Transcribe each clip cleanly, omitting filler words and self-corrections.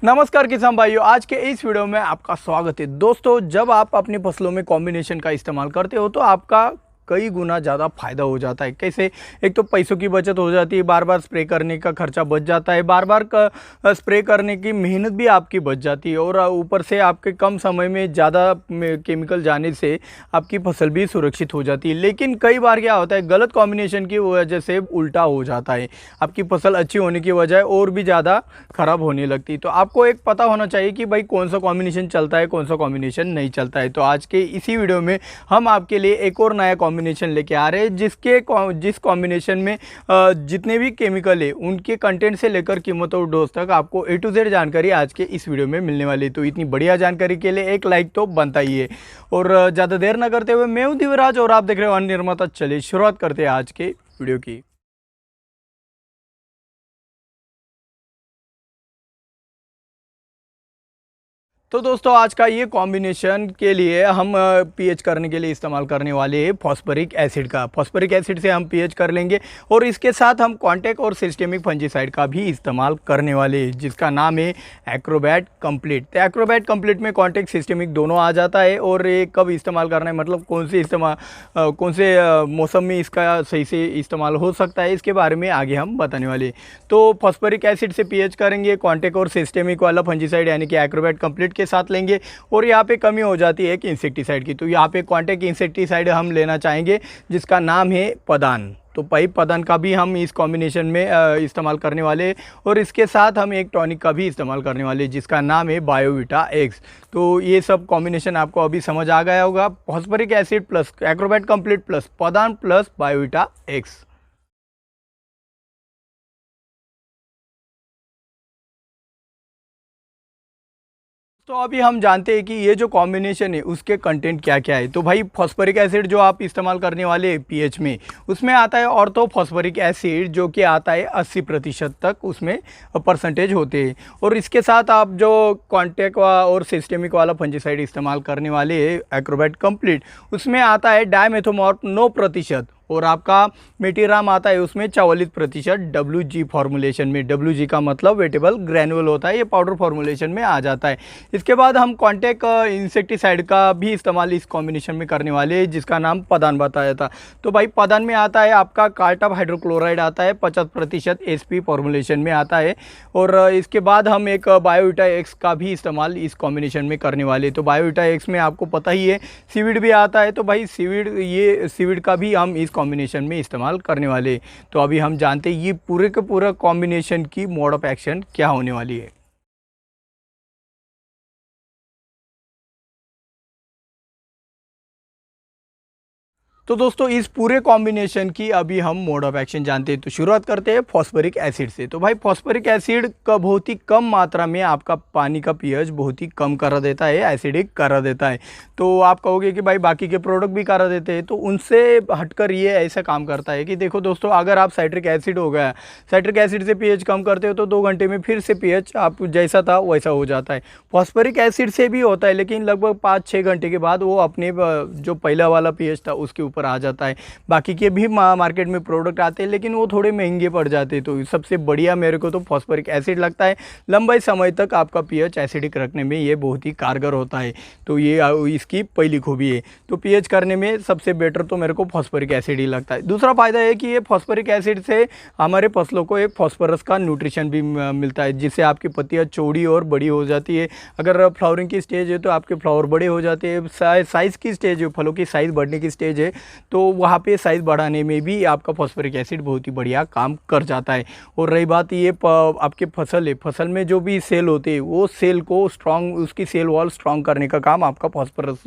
नमस्कार किसान भाइयों, आज के इस वीडियो में आपका स्वागत है। दोस्तों, जब आप अपनी फसलों में कॉम्बिनेशन का इस्तेमाल करते हो तो आपका कई गुना ज़्यादा फायदा हो जाता है। कैसे? एक तो पैसों की बचत हो जाती है, बार बार स्प्रे करने का खर्चा बच जाता है, बार बार स्प्रे करने की मेहनत भी आपकी बच जाती है और ऊपर से आपके कम समय में ज़्यादा केमिकल जाने से आपकी फसल भी सुरक्षित हो जाती है। लेकिन कई बार क्या होता है, गलत कॉम्बिनेशन की वजह से उल्टा हो जाता है, आपकी फसल अच्छी होने की बजाय और भी ज़्यादा ख़राब होने लगती है। तो आपको एक पता होना चाहिए कि भाई कौन सा कॉम्बिनेशन चलता है, कौन सा कॉम्बिनेशन नहीं चलता है। तो आज के इसी वीडियो में हम आपके लिए एक और नया कॉम्बिनेशन लेके आ रहे हैं, जिस कॉम्बिनेशन में जितने भी केमिकल है उनके कंटेंट से लेकर कीमत और डोज तक आपको A to Z जानकारी आज के इस वीडियो में मिलने वाली है। तो इतनी बढ़िया जानकारी के लिए एक लाइक तो बनता ही है। और ज़्यादा देर न करते हुए मैं हूं दिव्यराज और आप देख रहे हो अन्न निर्माता। चलिए शुरुआत करते हैं आज के वीडियो की। तो दोस्तों, आज का ये कॉम्बिनेशन के लिए हम पीएच करने के लिए इस्तेमाल करने वाले हैं फॉस्फरिक एसिड का। फॉस्फरिक एसिड से हम पीएच कर लेंगे और इसके साथ हम कॉन्टैक्ट और सिस्टेमिक फंजीसाइड का भी इस्तेमाल करने वाले हैं, जिसका नाम है एक्रोबैट कंप्लीट। तो एक्रोबैट कंप्लीट में कॉन्टैक्ट सिस्टेमिक दोनों आ जाता है और ये कब इस्तेमाल करना है, मतलब कौन से मौसम में इसका सही से इस्तेमाल हो सकता है, इसके बारे में आगे हम बताने वाले हैं। तो फॉस्फरिक एसिड से पीएच करेंगे, कॉन्टैक्ट और सिस्टेमिक वाला फंजीसाइड यानी कि एक्रोबैट कंप्लीट के साथ लेंगे। और यहाँ पे कमी हो जाती है एक इंसेक्टिसाइड की, तो यहाँ पे कॉन्टैक्ट इंसेक्टिसाइड हम लेना चाहेंगे जिसका नाम है पदान। तो भाई पदान का भी हम इस कॉम्बिनेशन में इस्तेमाल करने वाले हैं और इसके साथ हम एक टॉनिक का भी इस्तेमाल करने वाले हैं जिसका नाम है बायोविटा एक्स। तो ये सब कॉम्बिनेशन आपको अभी समझ आ गया होगा। Phosphoric acid plus acrobat complete plus पदान प्लस बायोविटा एक्स। तो अभी हम जानते हैं कि ये जो कॉम्बिनेशन है उसके कंटेंट क्या क्या है। तो भाई फॉस्फरिक एसिड जो आप इस्तेमाल करने वाले पीएच में, उसमें आता है ऑर्थो फॉस्फरिक एसिड जो कि आता है 80% तक उसमें परसेंटेज होते हैं। और इसके साथ आप जो कॉन्टैक्ट और सिस्टेमिक वाला फंजीसाइड इस्तेमाल करने वाले एक्रोबैट कंप्लीट, उसमें आता है डायमेथोमॉर्फ 9% और आपका मेटीराम आता है उसमें 44% WG फॉर्मुलेशन में। WG का मतलब वेटेबल ग्रैनुअल होता है, ये पाउडर फॉर्मुलेशन में आ जाता है। इसके बाद हम कॉन्टैक्ट इंसेक्टिसाइड का भी इस्तेमाल इस कॉम्बिनेशन में करने वाले हैं जिसका नाम पदान बताया था। तो भाई पदान में आता है आपका कार्टाप हाइड्रोक्लोराइड आता है 50% SP फॉर्मुलेशन में आता है। और इसके बाद हम एक बायोविटा एक्स का भी इस्तेमाल इस कॉम्बिनेशन में करने वाले। तो बायोविटा एक्स में आपको पता ही है सीविड भी आता है, तो भाई सीविड का भी हम इस कॉम्बिनेशन में इस्तेमाल करने वाले। तो अभी हम जानते हैं ये पूरे के पूरा कॉम्बिनेशन की मोड ऑफ एक्शन क्या होने वाली है। तो दोस्तों, इस पूरे कॉम्बिनेशन की अभी हम मोड ऑफ एक्शन जानते हैं। तो शुरुआत करते हैं फॉस्फरिक एसिड से। तो भाई फॉस्फरिक एसिड का बहुत ही कम मात्रा में आपका पानी का पीएच बहुत ही कम करा देता है, एसिडिक करा देता है। तो आप कहोगे कि भाई बाकी के प्रोडक्ट भी करा देते हैं, तो उनसे हटकर ये ऐसा काम करता है कि देखो दोस्तों, अगर आप साइट्रिक एसिड हो गया, साइट्रिक एसिड से पीएच कम करते हो तो 2 घंटे में फिर से पीएच आप जैसा था वैसा हो जाता है। फॉस्फरिक एसिड से भी होता है, लेकिन लगभग 5-6 घंटे के बाद वो अपने जो पहला वाला पीएच था उसके ऊपर आ जाता है। बाकी के भी मार्केट में प्रोडक्ट आते हैं लेकिन वो थोड़े महंगे पड़ जाते हैं। तो सबसे बढ़िया मेरे को तो फॉस्फरिक एसिड लगता है। लंबे समय तक आपका पीएच एसिडिक रखने में ये बहुत ही कारगर होता है। तो ये इसकी पहली खूबी है। तो पीएच करने में सबसे बेटर तो मेरे को फॉस्फरिक एसिड ही लगता है। दूसरा फायदा है कि ये फॉस्फरिक एसिड से हमारे फसलों को एक फॉस्फोरस का न्यूट्रिशन भी मिलता है, जिससे आपकी पत्तियाँ चौड़ी और बड़ी हो जाती है। अगर फ्लावरिंग की स्टेज है तो आपके फ्लावर बड़े हो जाते हैं। साइज़ की स्टेज है, फलों की साइज़ बढ़ने की स्टेज है, तो वहाँ पे साइज़ बढ़ाने में भी आपका फॉस्फरिक एसिड बहुत ही बढ़िया काम कर जाता है। और रही बात ये आपके फसल है, फसल में जो भी सेल होते हैं वो सेल को स्ट्रॉन्ग, उसकी सेल वॉल स्ट्रॉन्ग करने का काम आपका फॉस्फोरस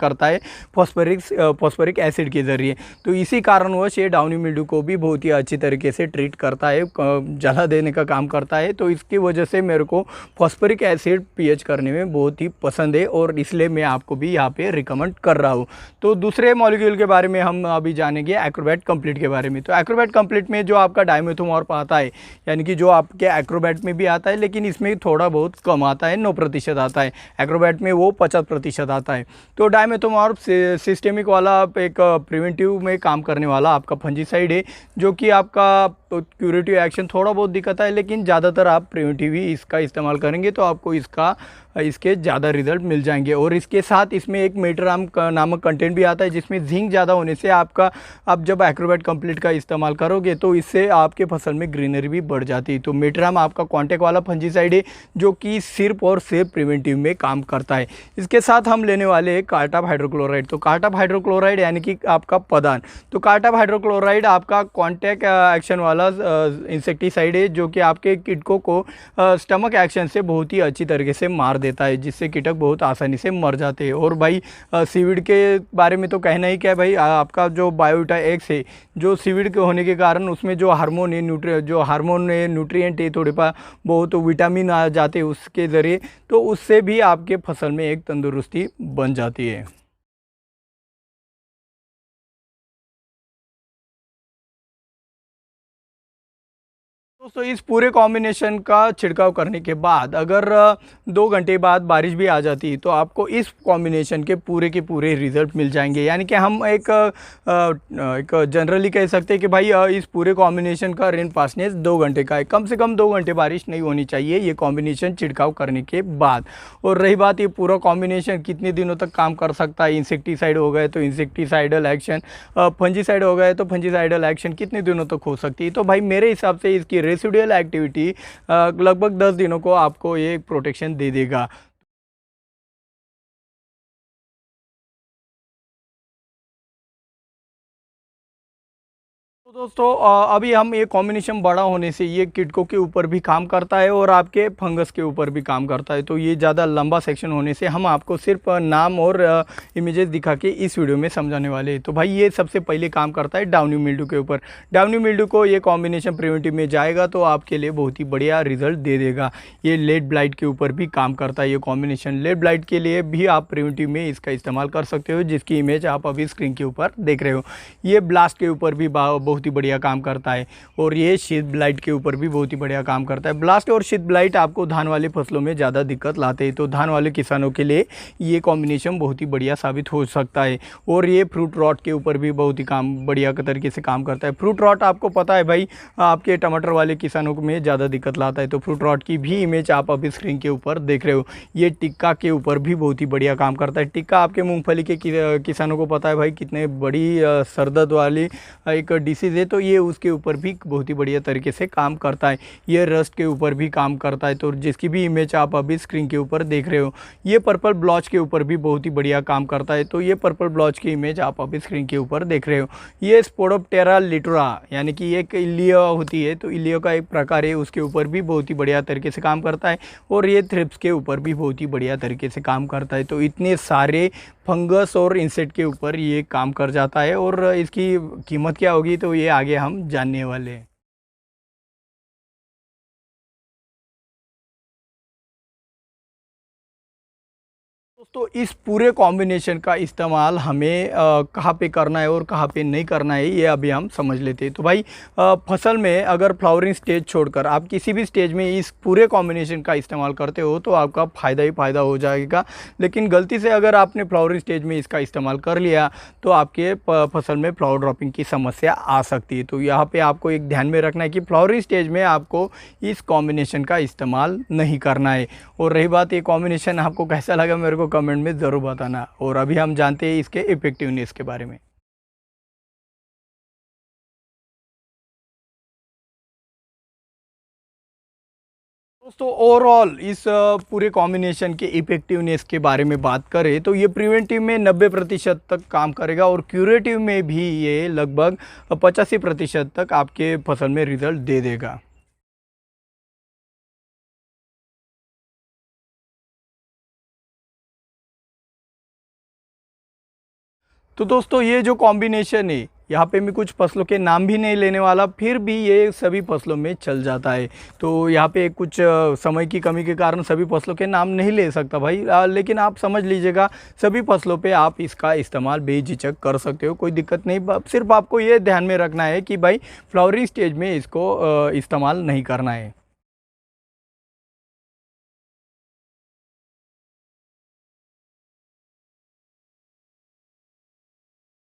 करता है फॉस्फरिक एसिड के ज़रिए। तो इसी कारणवश ये डाउनी मिल्ड्यू को भी बहुत ही अच्छी तरीके से ट्रीट करता है, जला देने का काम करता है। तो इसकी वजह से मेरे को फॉस्फरिक एसिड पीएच करने में बहुत ही पसंद है और इसलिए मैं आपको भी यहाँ पे रिकमेंड कर रहा हूँ। तो दूसरे मॉलिक्यूल के बारे में हम अभी जानेंगे एक्रोबैट कंप्लीट के बारे में। तो एक्रोबैट कंप्लीट में जो आपका डायमेथोमॉर्फ आता है, यानी कि जो आपके एक्रोबैट में भी आता है लेकिन इसमें थोड़ा बहुत कम आता है, 9% आता है। एक्रोबैट में वो 50% आता है। तो डायमेथोमॉर्फ सिस्टेमिक वाला एक प्रिवेंटिव में काम करने वाला आपका फंजीसाइड है, जो कि आपका तो क्यूरेटिव एक्शन थोड़ा बहुत दिखाता है, लेकिन ज़्यादातर आप प्रिवेंटिव ही इसका इस्तेमाल करेंगे तो आपको इसके ज़्यादा रिजल्ट मिल जाएंगे। और इसके साथ इसमें एक मेटराम नामक कंटेंट भी आता है, जिसमें जिंक ज़्यादा होने से आप जब एक्रोबैट कंप्लीट का इस्तेमाल करोगे तो इससे आपके फसल में ग्रीनरी भी बढ़ जाती है। तो मेटराम आपका कॉन्टैक्ट वाला फंजीसाइड है जो कि सिर्फ और सिर्फ प्रिवेंटिव में काम करता है। इसके साथ हम लेने वाले हैं कार्टाप हाइड्रोक्लोराइड। तो कार्टाप हाइड्रोक्लोराइड यानी कि आपका पदान। तो कार्टाप हाइड्रोक्लोराइड आपका कॉन्टैक्ट एक्शन वाला इंसेक्टिसाइड है जो कि आपके कीटकों को स्टमक एक्शन से बहुत ही अच्छी तरीके से मार देता है, जिससे कीटक बहुत आसानी से मर जाते हैं। और भाई सीविड के बारे में तो कहना ही क्या है भाई, आपका जो बायोटा एक्स है, जो सीविड के होने के कारण उसमें जो हार्मोन है न्यूट्रिएंट है, थोड़े बहुत विटामिन आ जाते हैं उसके ज़रिए, तो उससे भी आपके फसल में एक तंदुरुस्ती बन जाती है। दोस्तों इस पूरे कॉम्बिनेशन का छिड़काव करने के बाद अगर 2 घंटे बाद बारिश भी आ जाती है तो आपको इस कॉम्बिनेशन के पूरे रिजल्ट मिल जाएंगे। यानी कि हम एक जनरली कह सकते हैं कि भाई इस पूरे कॉम्बिनेशन का रेन पासनेस 2 घंटे का है। कम से कम 2 घंटे बारिश नहीं होनी चाहिए ये कॉम्बिनेशन छिड़काव करने के बाद। और रही बात ये पूरा कॉम्बिनेशन कितने दिनों तक काम कर सकता है, इंसेक्टिसाइड हो गए तो इंसेक्टिसाइडल एक्शन, फंजीसाइड हो गए तो फंजीसाइडल एक्शन कितने दिनों तक हो सकती है, तो भाई मेरे हिसाब से इसकी रेसिडुअल एक्टिविटी लगभग 10 दिनों को आपको ये प्रोटेक्शन दे देगा। तो दोस्तों अभी हम ये कॉम्बिनेशन बड़ा होने से ये कीटकों के ऊपर भी काम करता है और आपके फंगस के ऊपर भी काम करता है। तो ये ज़्यादा लंबा सेक्शन होने से हम आपको सिर्फ नाम और इमेजेस दिखा के इस वीडियो में समझाने वाले हैं। तो भाई ये सबसे पहले काम करता है डाउनी मिल्ड्यू के ऊपर। डाउनी मिल्ड्यू को ये कॉम्बिनेशन प्रिवेंटिव में जाएगा तो आपके लिए बहुत ही बढ़िया रिजल्ट दे देगा। ये लेड ब्लाइट के ऊपर भी काम करता है ये कॉम्बिनेशन। लेड ब्लाइट के लिए भी आप प्रिवेंटिव में इसका इस्तेमाल कर सकते हो, जिसकी इमेज आप अभी स्क्रीन के ऊपर देख रहे हो। ये ब्लास्ट के ऊपर भी बहुत ही बढ़िया काम करता है और ये शीत ब्लाइट के ऊपर भी बहुत ही बढ़िया काम करता है। ब्लास्ट और शीत ब्लाइट आपको धान वाले फसलों में ज़्यादा दिक्कत लाते हैं, तो धान वाले किसानों के लिए ये कॉम्बिनेशन बहुत ही बढ़िया साबित हो सकता है। और ये फ्रूट रॉट के ऊपर भी बहुत ही बढ़िया तरीके से काम करता है। फ्रूट रॉट आपको पता है भाई आपके टमाटर वाले किसानों में ज़्यादा दिक्कत लाता है, तो फ्रूट रॉट की भी इमेज आप अभी स्क्रीन के ऊपर देख रहे हो। ये टिक्का के ऊपर भी बहुत ही बढ़िया काम करता है। टिक्का आपके मूंगफली के किसानों को पता है भाई कितने बड़ी सरदर्द वाली एक डिसीज़ है, तो ये उसके ऊपर भी बहुत ही बढ़िया तरीके से काम करता है। ये रस्ट के ऊपर भी काम करता है, तो जिसकी भी इमेज आप अभी स्क्रीन के ऊपर देख रहे हो। ये पर्पल ब्लॉच के ऊपर भी बहुत ही बढ़िया काम करता है, तो ये पर्पल ब्लॉच की इमेज आप अभी स्क्रीन के ऊपर देख रहे हो। ये स्पोडोप्टेरा लिटोरा यानी कि एक इलिया होती है, तो इलिया का एक प्रकार है, उसके ऊपर भी बहुत ही बढ़िया तरीके से काम करता है। और ये थ्रिप्स के ऊपर भी बहुत ही बढ़िया तरीके से काम करता है। तो इतने सारे फंगस और इंसेक्ट के ऊपर ये काम कर जाता है। और इसकी कीमत क्या होगी तो ये आगे हम जानने वाले हैं। दोस्तों इस पूरे कॉम्बिनेशन का इस्तेमाल हमें कहाँ पे करना है और कहाँ पे नहीं करना है ये अभी हम समझ लेते हैं। तो भाई फसल में अगर फ्लावरिंग स्टेज छोड़कर आप किसी भी स्टेज में इस पूरे कॉम्बिनेशन का इस्तेमाल करते हो तो आपका फ़ायदा ही फ़ायदा हो जाएगा। लेकिन गलती से अगर आपने फ्लावरिंग स्टेज में इसका इस्तेमाल कर लिया तो आपके फसल में फ्लावर ड्रॉपिंग की समस्या आ सकती है। तो यहाँ पर आपको एक ध्यान में रखना है कि फ्लावरिंग स्टेज में आपको इस कॉम्बिनेशन का इस्तेमाल नहीं करना है। और रही बात ये कॉम्बिनेशन आपको कैसा लगा मेरे को कमेंट में ज़रूर बताना। और अभी हम जानते हैं इसके इफ़ेक्टिवनेस के बारे में। दोस्तों ओवरऑल इस पूरे कॉम्बिनेशन के इफ़ेक्टिवनेस के बारे में बात करें तो ये प्रिवेंटिव में 90% तक काम करेगा और क्यूरेटिव में भी ये लगभग 85% तक आपके फसल में रिजल्ट दे देगा। तो दोस्तों ये जो कॉम्बिनेशन है यहाँ पे मैं कुछ फसलों के नाम भी नहीं लेने वाला, फिर भी ये सभी फसलों में चल जाता है। तो यहाँ पे कुछ समय की कमी के कारण सभी फसलों के नाम नहीं ले सकता भाई, लेकिन आप समझ लीजिएगा सभी फसलों पे आप इसका इस्तेमाल बेझिझक कर सकते हो, कोई दिक्कत नहीं। सिर्फ आपको ये ध्यान में रखना है कि भाई फ्लावरिंग स्टेज में इसको इस्तेमाल नहीं करना है।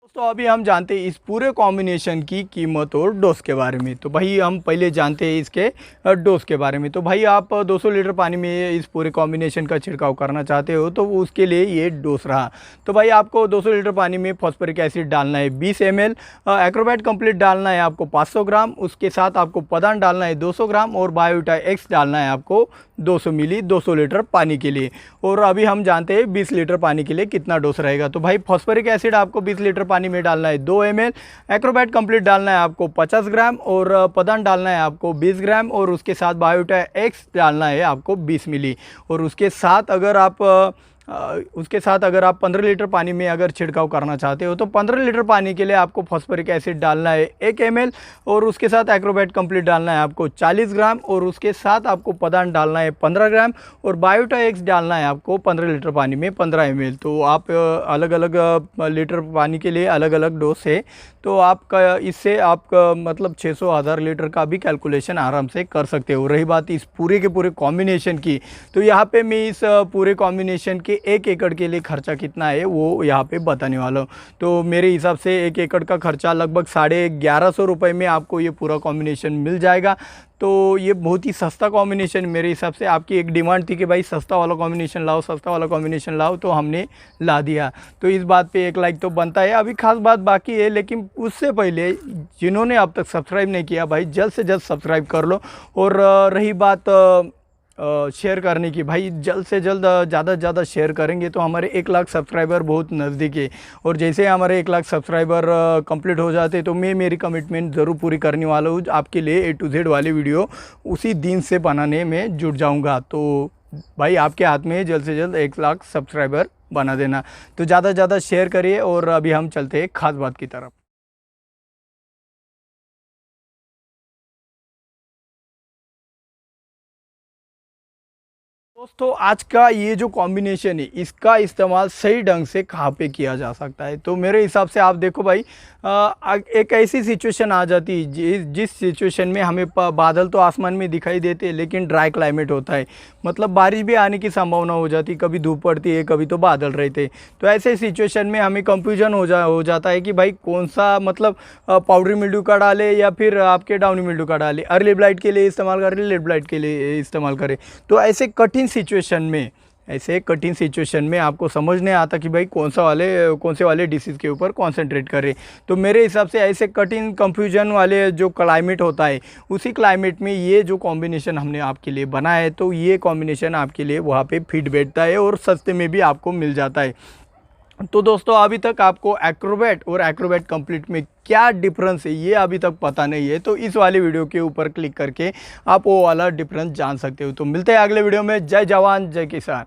तो अभी हम जानते हैं इस पूरे कॉम्बिनेशन की कीमत और डोज के बारे में। तो भाई हम पहले जानते हैं इसके डोज के बारे में। तो भाई आप 200 लीटर पानी में इस पूरे कॉम्बिनेशन का छिड़काव करना चाहते हो तो उसके लिए ये डोज रहा। तो भाई आपको 200 लीटर पानी में फॉस्फोरिक एसिड डालना है 20 ml, एक्रोबैट कंप्लीट डालना है आपको 500 ग्राम, उसके साथ आपको पदान डालना है 200 ग्राम और बायोटा एक्स डालना है आपको 200 मिली 200 लीटर पानी के लिए। और अभी हम जानते हैं 20 लीटर पानी के लिए कितना डोज रहेगा। तो भाई फॉस्फोरिक एसिड आपको 20 लीटर पानी में डालना है 2 ml, एक्रोबैट कंप्लीट डालना है आपको 50 ग्राम और पदान डालना है आपको 20 ग्राम और उसके साथ बायोटा एक्स डालना है आपको 20 मिली। और उसके साथ अगर आप 15 लीटर पानी में अगर छिड़काव करना चाहते हो तो 15 लीटर पानी के लिए आपको फॉस्फोरिक एसिड डालना है 1 ml और उसके साथ एक्रोबैट कंप्लीट डालना है आपको 40 ग्राम और उसके साथ आपको पदान डालना है 15 ग्राम और बायोटा एक्स डालना है आपको 15 लीटर पानी में 15 ml। तो आप अलग अलग लीटर पानी के लिए अलग अलग डोज है। तो आपका इससे आपका मतलब 600-1000 लीटर का भी कैलकुलेशन आराम से कर सकते हो। रही बात इस पूरे के पूरे कॉम्बिनेशन की, तो यहाँ पे मैं इस पूरे कॉम्बिनेशन के 1 एकड़ के लिए खर्चा कितना है वो यहाँ पे बताने वाला हूँ। तो मेरे हिसाब से 1 एकड़ का खर्चा लगभग 1150 रुपये में आपको ये पूरा कॉम्बिनेशन मिल जाएगा। तो ये बहुत ही सस्ता कॉम्बिनेशन मेरे हिसाब से। आपकी एक डिमांड थी कि भाई सस्ता वाला कॉम्बिनेशन लाओ, सस्ता वाला कॉम्बिनेशन लाओ, तो हमने ला दिया। तो इस बात पे 1 लाइक तो बनता है। अभी खास बात बाकी है, लेकिन उससे पहले जिन्होंने अब तक सब्सक्राइब नहीं किया भाई जल्द से जल्द सब्सक्राइब कर लो। और रही बात शेयर करने की, भाई जल्द से जल्द ज़्यादा से ज़्यादा शेयर करेंगे तो हमारे 1 लाख सब्सक्राइबर बहुत नज़दीक है। और जैसे हमारे 1 लाख सब्सक्राइबर कंप्लीट हो जाते तो मैं मेरी कमिटमेंट ज़रूर पूरी करने वाला हूँ। आपके लिए A to Z वाली वीडियो उसी दिन से बनाने में जुट जाऊँगा। तो भाई आपके हाथ में जल्द से जल्द 1 लाख सब्सक्राइबर बना देना। तो ज़्यादा से ज़्यादा शेयर करिए। और अभी हम चलते हैं खास बात की तरफ। दोस्तों आज का ये जो कॉम्बिनेशन है इसका इस्तेमाल सही ढंग से कहाँ पे किया जा सकता है। तो मेरे हिसाब से आप देखो भाई, एक ऐसी सिचुएशन आ जाती है जिस सिचुएशन में हमें बादल तो आसमान में दिखाई देते हैं लेकिन ड्राई क्लाइमेट होता है, मतलब बारिश भी आने की संभावना हो जाती है, कभी धूप पड़ती है कभी तो बादल रहते हैं। तो ऐसे सिचुएशन में हमें कंफ्यूजन हो जाता है कि भाई कौन सा मतलब पाउडरी मिल्ड्यू का डाले या फिर आपके डाउनी मिल्ड्यू का डाले, अर्ली ब्लाइट के लिए इस्तेमाल करें, लेट ब्लाइट के लिए इस्तेमाल करें। तो ऐसे कठिन सिचुएशन में आपको समझ नहीं आता कि भाई कौन से वाले डिसीज़ के ऊपर कॉन्सेंट्रेट करें। तो मेरे हिसाब से ऐसे कठिन कंफ्यूजन वाले जो क्लाइमेट होता है उसी क्लाइमेट में ये जो कॉम्बिनेशन हमने आपके लिए बनाया है तो ये कॉम्बिनेशन आपके लिए वहाँ पे फिट बैठता है और सस्ते में भी आपको मिल जाता है। तो दोस्तों अभी तक आपको एक्रोबैट और एक्रोबैट कंप्लीट में क्या डिफरेंस है ये अभी तक पता नहीं है, तो इस वाले वीडियो के ऊपर क्लिक करके आप वो वाला डिफरेंस जान सकते हो। तो मिलते हैं अगले वीडियो में। जय जवान जय किसान।